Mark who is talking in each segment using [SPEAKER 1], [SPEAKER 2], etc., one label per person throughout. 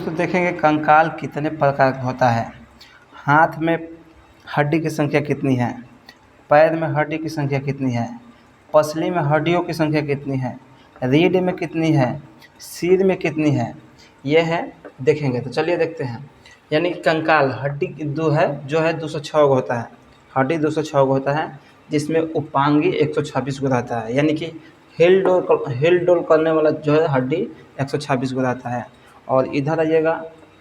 [SPEAKER 1] तो देखेंगे कंकाल कितने प्रकार का होता है। हाथ में हड्डी की संख्या कितनी है, पैर में हड्डी की संख्या कितनी है, पसली में हड्डियों की संख्या कितनी है, रीढ़ में कितनी है, सिर में कितनी है, ये है देखेंगे। तो चलिए देखते हैं। यानी कि कंकाल हड्डी दो है जो है 206 गो होता है, हड्डी 206 गो होता है, जिसमें उपांगी 126 गो रहता है। यानी कि हिल डोल करने वाला जो है हड्डी 126 गो रहता है। और इधर आइएगा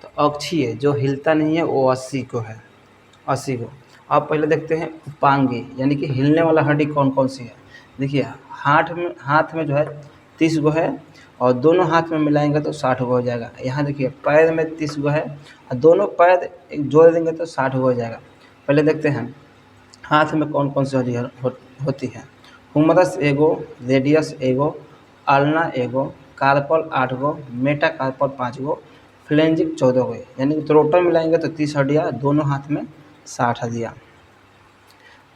[SPEAKER 1] तो अक्षीय जो हिलता नहीं है वो 80 को है, 80 को। अब पहले देखते हैं उपांगी यानी कि हिलने वाला हड्डी कौन कौन सी है। देखिए हाथ में जो है 30 गो है, और दोनों हाथ में मिलाएंगे तो 60 गो हो जाएगा। यहाँ देखिए पैर में 30 गो है, और दोनों पैर जोड़ देंगे तो 60 गो हो जाएगा। पहले देखते हैं हाथ में कौन कौन सी हड्डी होती है। हुमरस एगो, रेडियस एगो, अल्ना एगो, कार्पल 8 गो, मेटा कार्पल 5 गो, फ्लेंजिक 14 गो। यानी कि टोटल मिलाएंगे तो 30 हड्डियाँ, दोनों हाथ में 60 हड्डियाँ।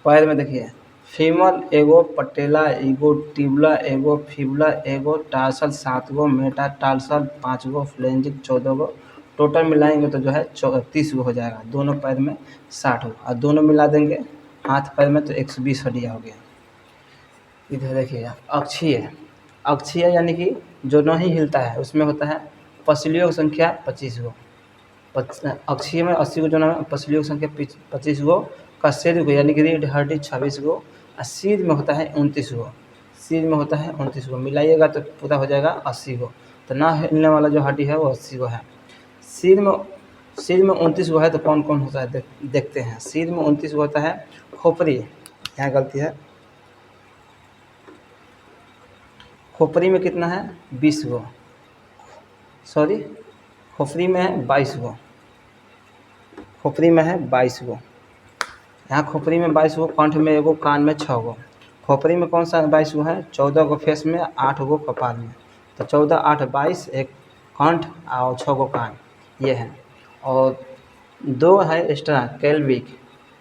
[SPEAKER 1] पैर में देखिए फीमर एगो, पटेला एगो, टिबुला एगो, फिबुला एगो, टार्सल 7 गो, मेटा टार्सल 5 गो, फ्लेंजिक 14 गो। टोटल मिलाएंगे तो जो है 30 गो हो जाएगा, दोनों पैर में 60 गो, और दोनों मिला देंगे हाथ पैर में तो 120 हड्डियाँ हो गया। इधर देखिए अक्षीय, अक्षीय यानी कि जो नहीं हिलता है उसमें होता है पसलियों की संख्या 25 गो। अक्षीय में 80 गो, जो ना पसलियों की संख्या 25 गो, कसेर गो यानी कि रीढ़ हड्डी 26 गो, और सिर में होता है 29 गो, सिर में होता है 29 गो। मिलाइएगा तो पूरा हो जाएगा 80 गो। तो ना हिलने वाला जो हड्डी है वो 80 गो है। सिर में 29 गो है तो कौन कौन होता है देखते हैं। सिर में 29 गो होता है खोपड़ी, यहाँ गलती है, खोपड़ी में कितना है 20 गो, सॉरी खोपड़ी में है 22 गो, खोपड़ी में है 22 गो। यहाँ खोपड़ी में 22 गो, कंठ में एगो, कान में 6 गो। खोपड़ी में कौन सा 22 गो है, 14 गो फेस में, 8 गो कपाल में। तो 14 8 22, एक कंठ और 6 गो कान, ये है। और 2 है एक्स्ट्रा कैल्विक,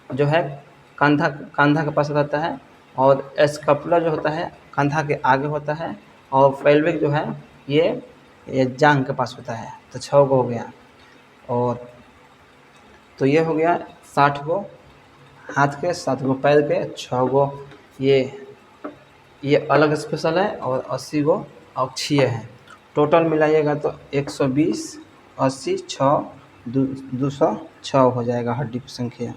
[SPEAKER 1] जो है कंधा के पास रहता है, और स्कैपुला जो होता है कंधा के आगे होता है, और पेल्विक जो है ये जांघ के पास होता है। तो 6 गो हो गया। और तो ये हो गया 60 गो हाथ के, 7 गो पैर के, 6 गो ये अलग स्पेशल है, और 80 गो अक्षीय है। टोटल मिलाइएगा तो 120, 80, 6, 206 हो जाएगा हड्डी की संख्या।